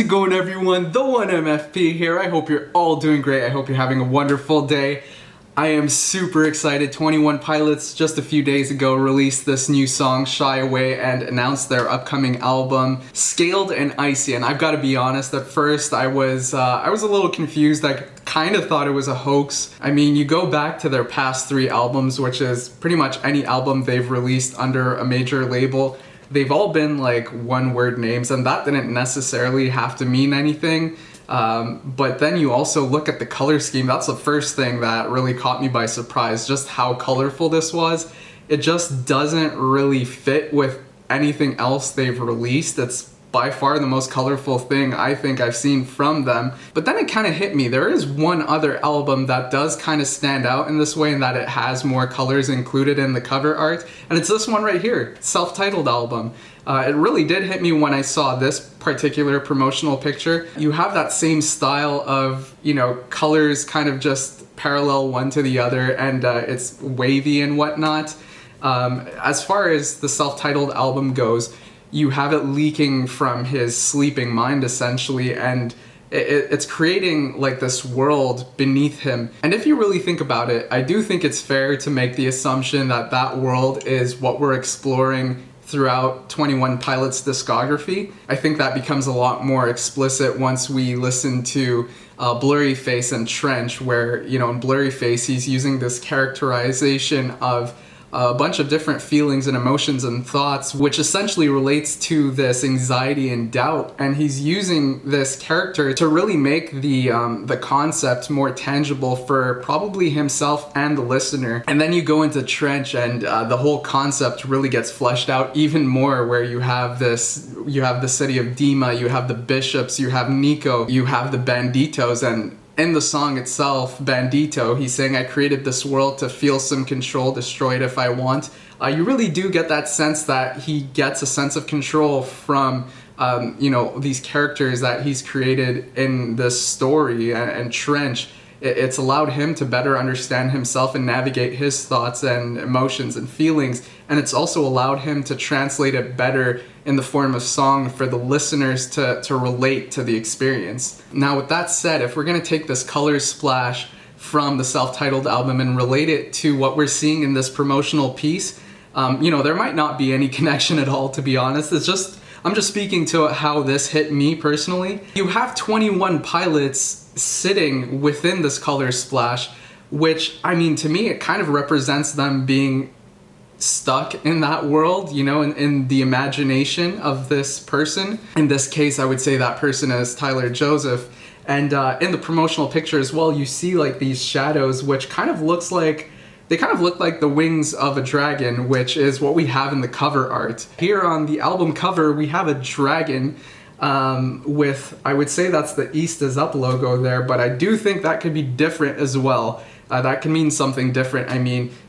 it going, everyone? The 1MFP here. I hope you're all doing great. I hope you're having a wonderful day. I am super excited. 21 Pilots just a few days ago released this new song, Shy Away, and announced their upcoming album, Scaled and Icy. And I've got to be honest, at first I was a little confused. I kind of thought it was a hoax. I mean, you go back to their past 3 albums, which is pretty much any album they've released under a major label. They've all been like one-word names, and that didn't necessarily have to mean anything. But then you also look at the color scheme. That's the first thing that really caught me by surprise, just how colorful this was. It just doesn't really fit with anything else they've released. It's by far the most colorful thing I think I've seen from them. But then it kind of hit me. There is one other album that does kind of stand out in this way, in that it has more colors included in the cover art. And it's this one right here, self-titled album. It really did hit me when I saw this particular promotional picture. You have that same style of, colors kind of just parallel one to the other, and it's wavy and whatnot. As far as the self-titled album goes, you have it leaking from his sleeping mind, essentially, and it's creating like this world beneath him. And if you really think about it, I do think it's fair to make the assumption that that world is what we're exploring throughout 21 Pilots' discography. I think that becomes a lot more explicit once we listen to Blurry Face and Trench, where, in Blurry Face, he's using this characterization of a bunch of different feelings and emotions and thoughts, which essentially relates to this anxiety and doubt. And he's using this character to really make the concept more tangible for probably himself and the listener. And then you go into Trench, and the whole concept really gets fleshed out even more, where you have the city of DEMA, you have the bishops, you have Nico, you have the banditos, and in the song itself, Bandito, he's saying, I created this world to feel some control, destroy it if I want. You really do get that sense that he gets a sense of control from, these characters that he's created in this story. And Trench, it's allowed him to better understand himself and navigate his thoughts and emotions and feelings. And it's also allowed him to translate it better in the form of song for the listeners to relate to the experience. Now, with that said, if we're going to take this color splash from the self-titled album and relate it to what we're seeing in this promotional piece, there might not be any connection at all, to be honest. I'm just speaking to how this hit me personally. You have 21 Pilots sitting within this color splash, which, to me, it kind of represents them being stuck in that world, in the imagination of this person. In this case, I would say that person is Tyler Joseph. And in the promotional picture as well, you see like these shadows, which kind of look like the wings of a dragon, which is what we have in the cover art. Here on the album cover, we have a dragon with, I would say that's the East is Up logo there, but I do think that could be different as well. That can mean something different,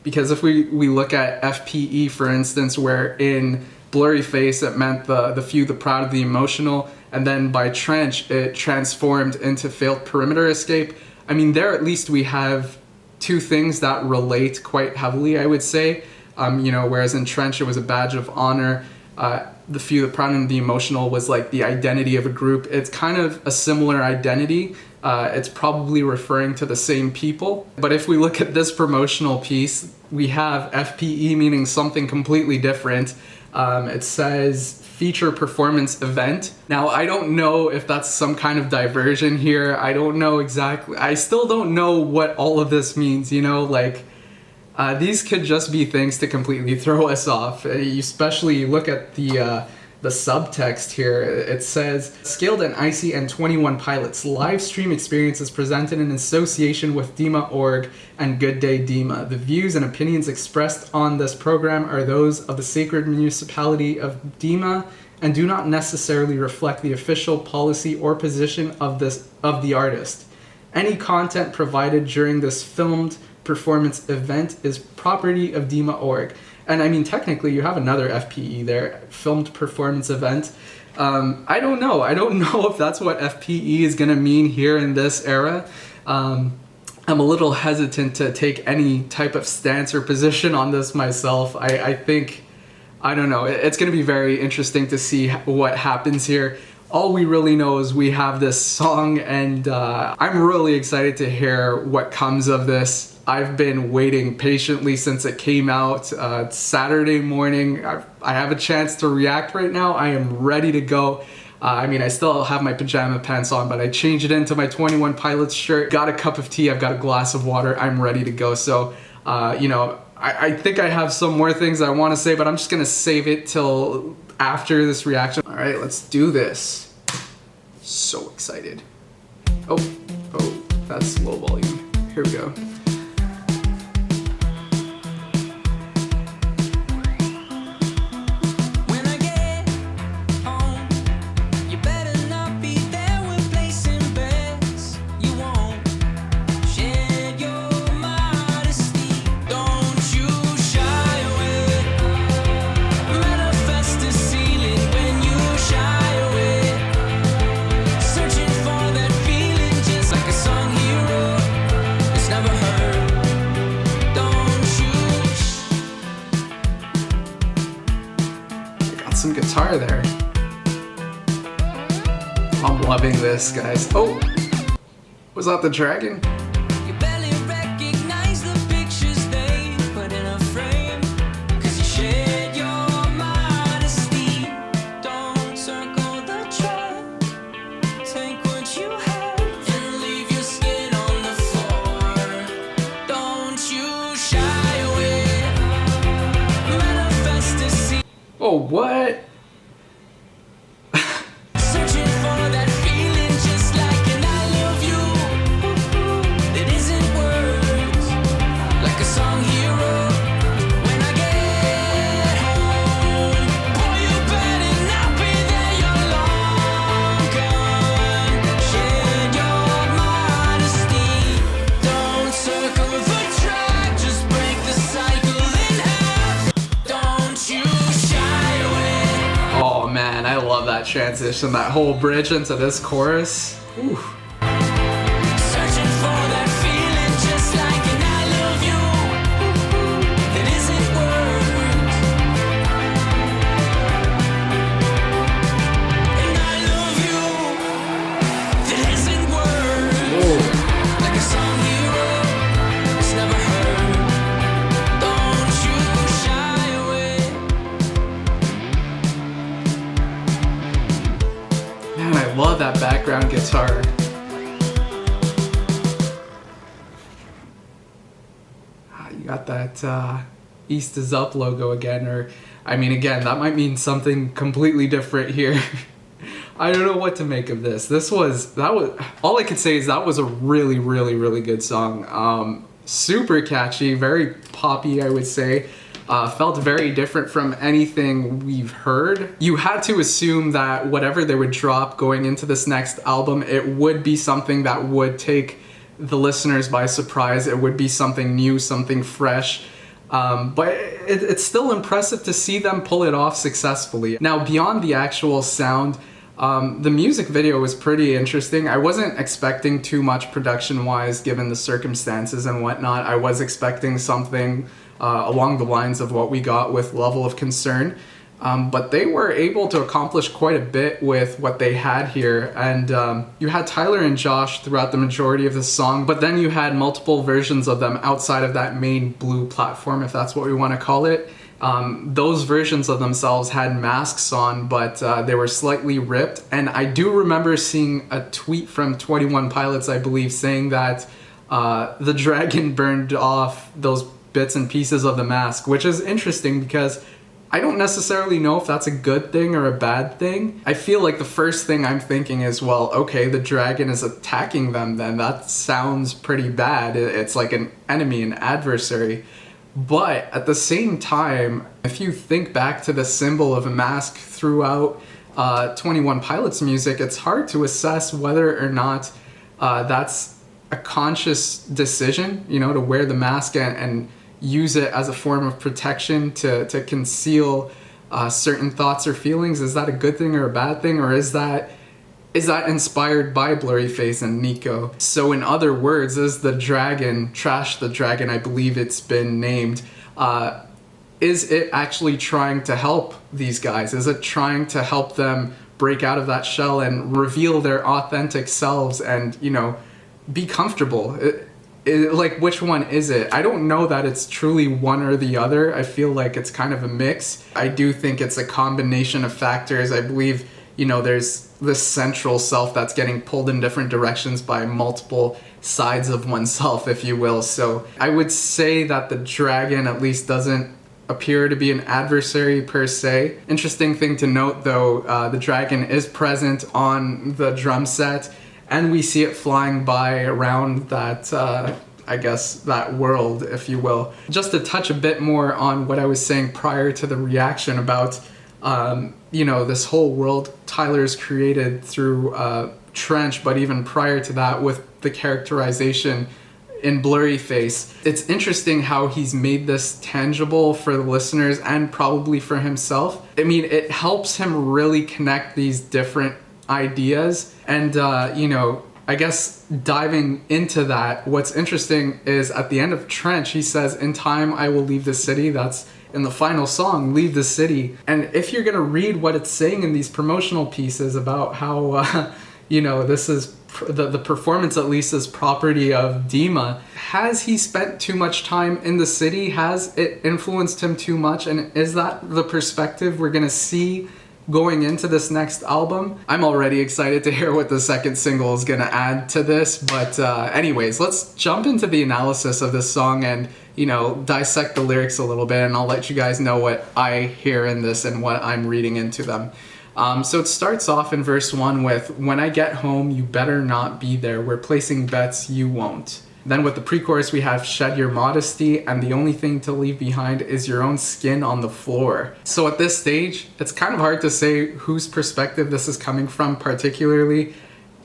because if we look at FPE, for instance, where in Blurry Face it meant the few, the proud, the emotional, and then by Trench it transformed into Failed Perimeter Escape. There at least we have 2 things that relate quite heavily, I would say. Whereas in Trench it was a badge of honor. The few, the proud, and the emotional was like the identity of a group. It's kind of a similar identity. It's probably referring to the same people. But if we look at this promotional piece, we have FPE meaning something completely different. It says feature performance event. Now, I don't know if that's some kind of diversion here. I don't know exactly. I still don't know what all of this means, these could just be things to completely throw us off. You especially look at the subtext here. It says, Scaled and Icy and 21 Pilots live stream experience is presented in association with DEMA.org and Good Day DEMA. The views and opinions expressed on this program are those of the sacred municipality of DEMA and do not necessarily reflect the official policy or position of the artist. Any content provided during this filmed performance event is property of DEMA.org. And technically you have another FPE there, filmed performance event. I don't know if that's what FPE is going to mean here in this era. I'm a little hesitant to take any type of stance or position on this myself. I think I don't know. It's going to be very interesting to see what happens here. all we really know is we have this song, and I'm really excited to hear what comes of this. I've been waiting patiently since it came out. It's Saturday morning. I have a chance to react right now. I am ready to go. I mean, I still have my pajama pants on, but I changed it into my 21 Pilots shirt, got a cup of tea, I've got a glass of water, I'm ready to go. So, you know, I think I have some more things I want to say, but I'm just gonna save it till after this reaction. All right, let's do this. So excited. Oh, that's low volume. Here we go. Some guitar there. I'm loving this, guys. Oh, was that the dragon? You barely recognize the pictures they put in a frame, 'cause you shared your modesty. Don't circle the track, take what you have and leave your skin on the floor. Don't you shy away, manifest to see. Oh, what? Searching for that feeling just like an I love you. It isn't words, like a song hero. When I get home, boy, you better not be there, you're long gone. Shed your modesty. Don't circle the track, just break the cycle in half. Don't you shy away. Oh man, I love that transition, that whole bridge into this chorus. Ooh. Searching for that feeling just like an I love you. It isn't words. And I love you. It isn't words. Like a song hero. It's never heard. Don't you shy away. Man, I love that background guitar. You got that East is Up logo again, or I mean, again, that might mean something completely different here. I don't know what to make of this. That was all I could say is that was a really, really, really good song. Super catchy, very poppy, I would say. Felt very different from anything we've heard. You had to assume that whatever they would drop going into this next album, it would be something that would take the listeners by surprise. It would be something new, something fresh. But it's still impressive to see them pull it off successfully. Now, beyond the actual sound, the music video was pretty interesting. I wasn't expecting too much production-wise given the circumstances and whatnot. I was expecting something along the lines of what we got with Level of Concern. But they were able to accomplish quite a bit with what they had here. And you had Tyler and Josh throughout the majority of the song, but then you had multiple versions of them outside of that main blue platform, if that's what we want to call it. Those versions of themselves had masks on, but they were slightly ripped. And I do remember seeing a tweet from 21 Pilots, I believe, saying that the dragon burned off those bits and pieces of the mask, which is interesting because I don't necessarily know if that's a good thing or a bad thing. I feel like the first thing I'm thinking is, well, okay, the dragon is attacking them then. That sounds pretty bad. It's like an enemy, an adversary. But at the same time, if you think back to the symbol of a mask throughout 21 Pilots music, it's hard to assess whether or not that's a conscious decision, you know, to wear the mask and use it as a form of protection to conceal certain thoughts or feelings. Is that a good thing or a bad thing, or is that inspired by Blurryface and Nico? So in other words, is the dragon, Trash the Dragon, I believe it's been named, is it actually trying to help these guys? Is it trying to help them break out of that shell and reveal their authentic selves and, you know, be comfortable. Like, which one is it? I don't know that it's truly one or the other. I feel like it's kind of a mix. I do think it's a combination of factors. I believe, you know, there's this central self that's getting pulled in different directions by multiple sides of oneself, if you will. So I would say that the dragon at least doesn't appear to be an adversary per se. Interesting thing to note though, the dragon is present on the drum set, and we see it flying by around that, I guess, that world, if you will. Just to touch a bit more on what I was saying prior to the reaction about, you know, this whole world Tyler's created through Trench, but even prior to that with the characterization in Blurry Face. It's interesting how he's made this tangible for the listeners and probably for himself. I mean, it helps him really connect these different ideas. And, you know, I guess diving into that, what's interesting is at the end of Trench, he says, "In time, I will leave the city." That's in the final song, "Leave the City." And if you're going to read what it's saying in these promotional pieces about how, you know, this is the performance at least is property of DEMA, has he spent too much time in the city? Has it influenced him too much? And is that the perspective we're going to see going into this next album? I'm already excited to hear what the second single is going to add to this. But anyways, let's jump into the analysis of this song and, you know, dissect the lyrics a little bit, and I'll let you guys know what I hear in this and what I'm reading into them. So it starts off in verse 1 with, "When I get home, you better not be there. We're placing bets you won't." Then with the pre-chorus we have, "Shed your modesty, and the only thing to leave behind is your own skin on the floor." So at this stage, it's kind of hard to say whose perspective this is coming from particularly.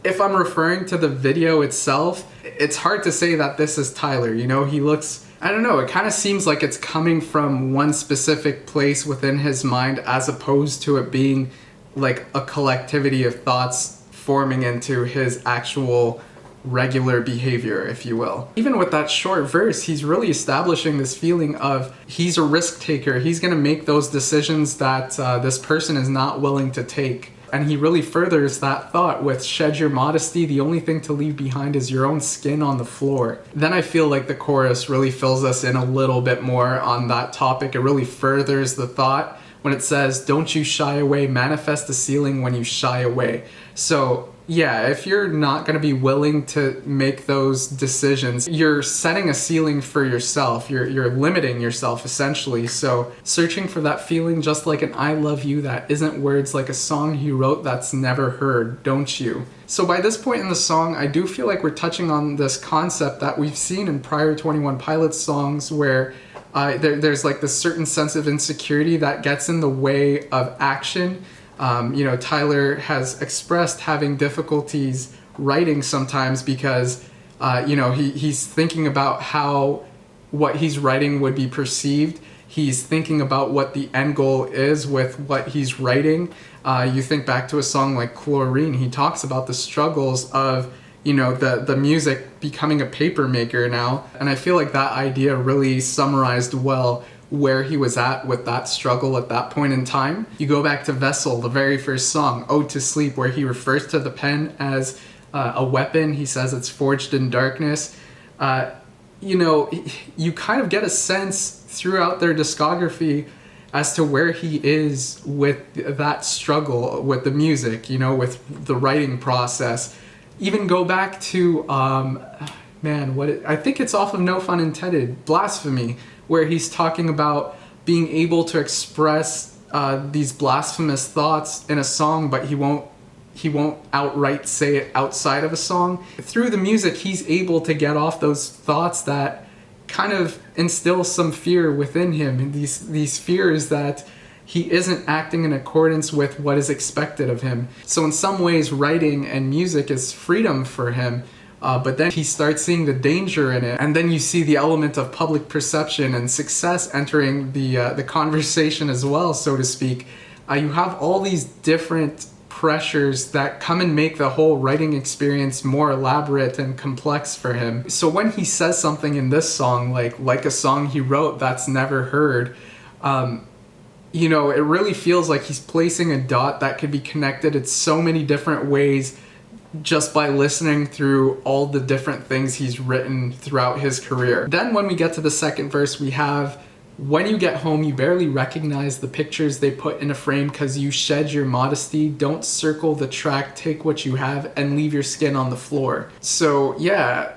If I'm referring to the video itself, it's hard to say that this is Tyler. You know, he looks, I don't know, it kind of seems like it's coming from one specific place within his mind as opposed to it being like a collectivity of thoughts forming into his actual regular behavior, if you will. Even with that short verse, he's really establishing this feeling of he's a risk taker. He's going to make those decisions that this person is not willing to take. And he really furthers that thought with, "Shed your modesty, the only thing to leave behind is your own skin on the floor." Then I feel like the chorus really fills us in a little bit more on that topic. It really furthers the thought when it says, "Don't you shy away, manifest the ceiling when you shy away." So yeah, if you're not going to be willing to make those decisions, you're setting a ceiling for yourself. You're limiting yourself essentially. So searching for that feeling, just like an "I love you" that isn't words, like a song he wrote that's never heard, don't you? So by this point in the song, I do feel like we're touching on this concept that we've seen in prior 21 Pilots songs where there's like this certain sense of insecurity that gets in the way of action. You know, Tyler has expressed having difficulties writing sometimes because, you know, he's thinking about how what he's writing would be perceived. He's thinking about what the end goal is with what he's writing. You think back to a song like Chlorine, he talks about the struggles of, you know, the music becoming a paper maker now. And I feel like that idea really summarized well where he was at with that struggle at that point in time. You go back to Vessel, the very first song, "Ode to Sleep," where he refers to the pen as a weapon. He says it's forged in darkness. You know, you kind of get a sense throughout their discography as to where he is with that struggle with the music, you know, with the writing process. Even go back to, I think it's off of No Fun Intended, Blasphemy, where he's talking about being able to express these blasphemous thoughts in a song, but he won't outright say it outside of a song. Through the music, he's able to get off those thoughts that kind of instill some fear within him, and these fears that he isn't acting in accordance with what is expected of him. So in some ways, writing and music is freedom for him. But then he starts seeing the danger in it, and then you see the element of public perception and success entering the conversation as well, so to speak. You have all these different pressures that come and make the whole writing experience more elaborate and complex for him. So when he says something in this song, like a song he wrote that's never heard, you know, it really feels like he's placing a dot that could be connected in so many different ways just by listening through all the different things he's written throughout his career. Then when we get to the second verse, we have, when you get home, you barely recognize the pictures they put in a frame because you shed your modesty. Don't circle the track, take what you have, and leave your skin on the floor. So yeah,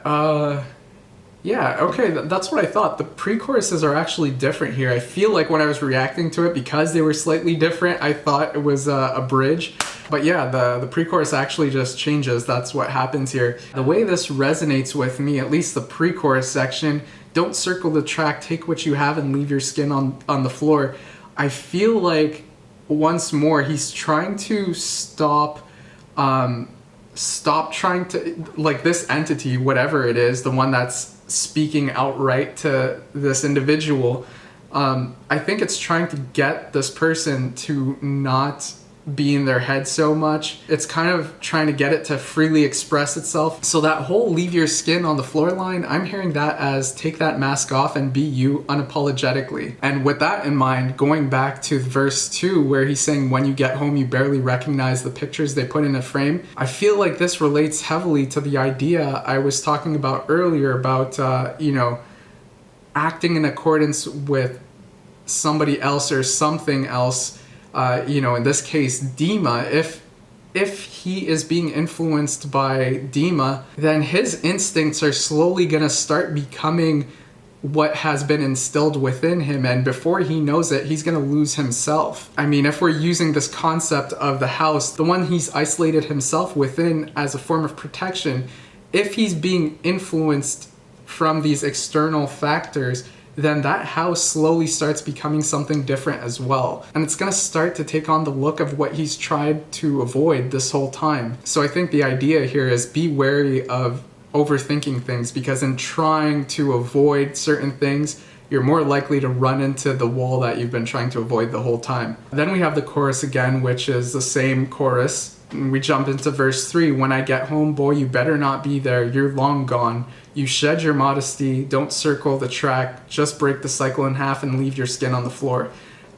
okay, that's what I thought. The pre-choruses are actually different here. I feel like when I was reacting to it, because they were slightly different, I thought it was a bridge. But yeah, the pre-chorus actually just changes. That's what happens here. The way this resonates with me, at least the pre-chorus section, don't circle the track, take what you have and leave your skin on the floor. I feel like, once more, he's trying to stop trying to, like, this entity, whatever it is, the one that's speaking outright to this individual, I think it's trying to get this person to not be in their head so much. It's kind of trying to get it to freely express itself. So that whole leave your skin on the floor line, I'm hearing that as take that mask off and be you unapologetically. And with that in mind, going back to verse 2 where he's saying when you get home you barely recognize the pictures they put in a frame, I feel like this relates heavily to the idea I was talking about earlier about acting in accordance with somebody else or something else. In this case, DEMA, if he is being influenced by DEMA, then his instincts are slowly going to start becoming what has been instilled within him. And before he knows it, he's going to lose himself. I mean, if we're using this concept of the house, the one he's isolated himself within as a form of protection, if he's being influenced from these external factors, then that house slowly starts becoming something different as well. And it's gonna start to take on the look of what he's tried to avoid this whole time. So I think the idea here is be wary of overthinking things, because in trying to avoid certain things, you're more likely to run into the wall that you've been trying to avoid the whole time. Then we have the chorus again, which is the same chorus. And we jump into verse 3. When I get home, boy, you better not be there. You're long gone. You shed your modesty. Don't circle the track. Just break the cycle in half and leave your skin on the floor.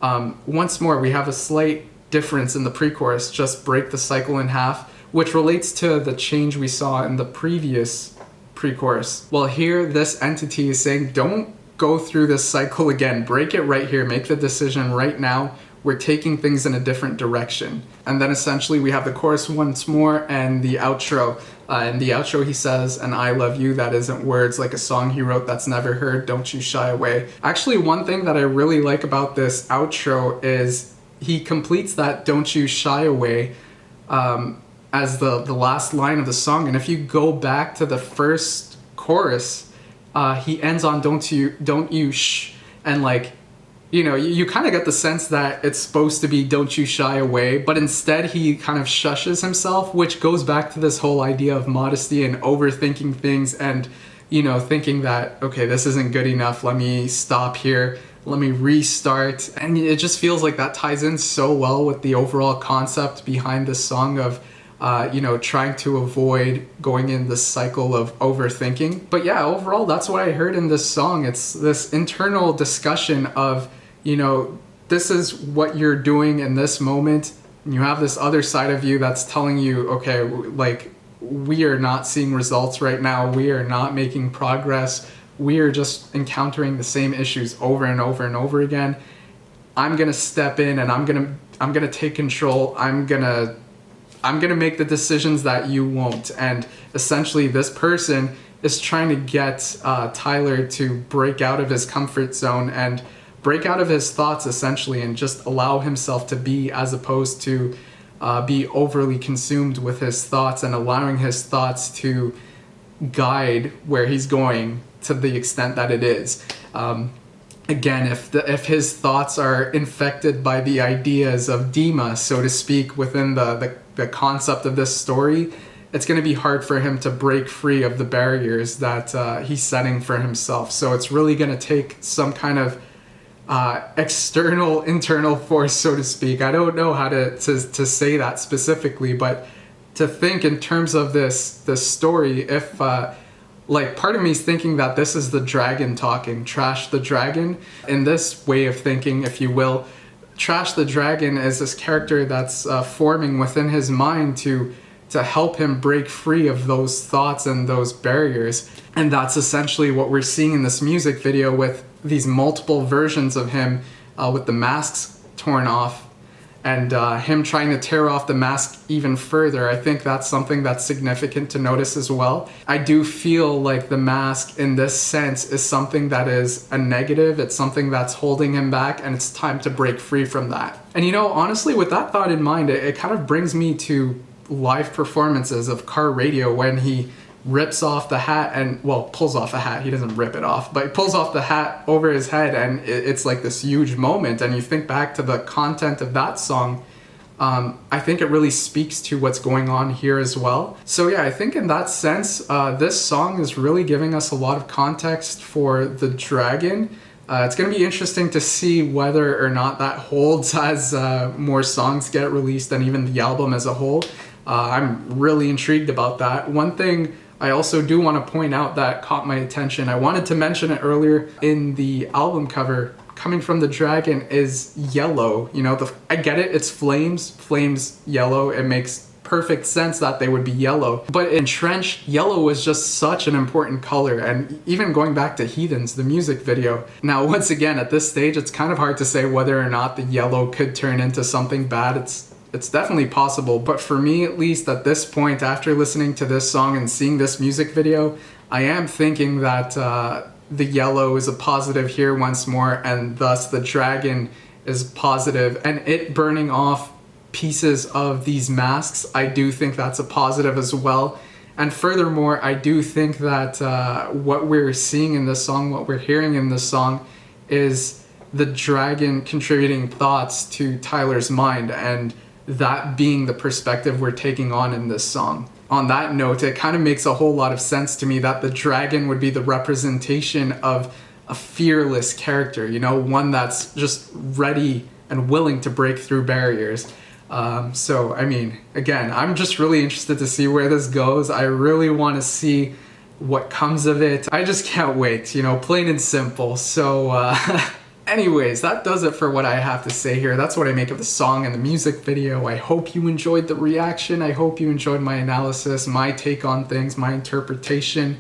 Once more, we have a slight difference in the pre-chorus. Just break the cycle in half, which relates to the change we saw in the previous pre-chorus. Well, here, this entity is saying, don't go through this cycle again. Break it right here. Make the decision right now. We're taking things in a different direction. And then essentially we have the chorus once more and the outro. In the outro he says, and I love you, that isn't words, like a song he wrote that's never heard, don't you shy away. Actually, one thing that I really like about this outro is he completes that don't you shy away as the last line of the song. And if you go back to the first chorus, he ends on don't you shh, and like, you kind of get the sense that it's supposed to be don't you shy away, but instead he kind of shushes himself, which goes back to this whole idea of modesty and overthinking things and, thinking that, okay, this isn't good enough, let me stop here, let me restart. And it just feels like that ties in so well with the overall concept behind this song of, trying to avoid going in this cycle of overthinking. But yeah, overall, that's what I heard in this song. It's this internal discussion of, this is what you're doing in this moment. And you have this other side of you that's telling you, okay, like, we are not seeing results right now. We are not making progress. We are just encountering the same issues over and over and over again. I'm going to step in and I'm going to take control. I'm going to make the decisions that you won't. And essentially this person is trying to get Tyler to break out of his comfort zone and break out of his thoughts essentially, and just allow himself to be, as opposed to be overly consumed with his thoughts and allowing his thoughts to guide where he's going to the extent that it is. Again, if his thoughts are infected by the ideas of DEMA, so to speak, within the concept of this story, it's going to be hard for him to break free of the barriers that he's setting for himself. So it's really going to take some kind of external, internal force, so to speak. I don't know how to say that specifically, but to think in terms of this story, if part of me is thinking that this is the dragon talking, Trash the Dragon. In this way of thinking, if you will, Trash the Dragon is this character that's forming within his mind to help him break free of those thoughts and those barriers. And that's essentially what we're seeing in this music video, with these multiple versions of him with the masks torn off, and him trying to tear off the mask even further. I think that's something that's significant to notice as well. I do feel like the mask in this sense is something that is a negative. It's something that's holding him back, and it's time to break free from that. And you know, honestly, with that thought in mind, it kind of brings me to live performances of Car Radio, when he rips off the hat and, well, pulls off a hat. He doesn't rip it off, but he pulls off the hat over his head, and it's like this huge moment. And you think back to the content of that song, I think it really speaks to what's going on here as well. So yeah, I think in that sense, this song is really giving us a lot of context for the dragon. It's going to be interesting to see whether or not that holds as more songs get released, and even the album as a whole. I'm really intrigued about that. One thing I also do want to point out that caught my attention, I wanted to mention it earlier, in the album cover, coming from the dragon is yellow. You know, I get it, it's flames yellow. It makes perfect sense that they would be yellow. But in Trench, yellow is just such an important color. And even going back to Heathens, the music video. Now, once again, at this stage, it's kind of hard to say whether or not the yellow could turn into something bad. It's definitely possible, but for me, at least at this point, after listening to this song and seeing this music video, I am thinking that the yellow is a positive here once more, and thus the dragon is positive. And it burning off pieces of these masks, I do think that's a positive as well. And furthermore, I do think that what we're seeing in this song, what we're hearing in this song, is the dragon contributing thoughts to Tyler's mind, and that being the perspective we're taking on in this song. On that note, it kind of makes a whole lot of sense to me that the dragon would be the representation of a fearless character, you know, one that's just ready and willing to break through barriers. So, I mean, again, I'm just really interested to see where this goes. I really want to see what comes of it. I just can't wait, you know, plain and simple. So, anyways, that does it for what I have to say here. That's what I make of the song and the music video. I hope you enjoyed the reaction. I hope you enjoyed my analysis, my take on things, my interpretation.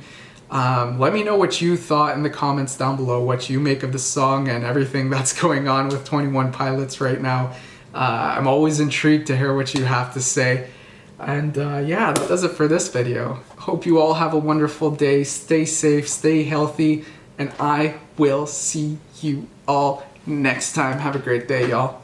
Let me know what you thought in the comments down below, what you make of the song and everything that's going on with 21 Pilots right now. I'm always intrigued to hear what you have to say. And yeah, that does it for this video. Hope you all have a wonderful day. Stay safe, stay healthy, and I will see you all next time. Have a great day, y'all.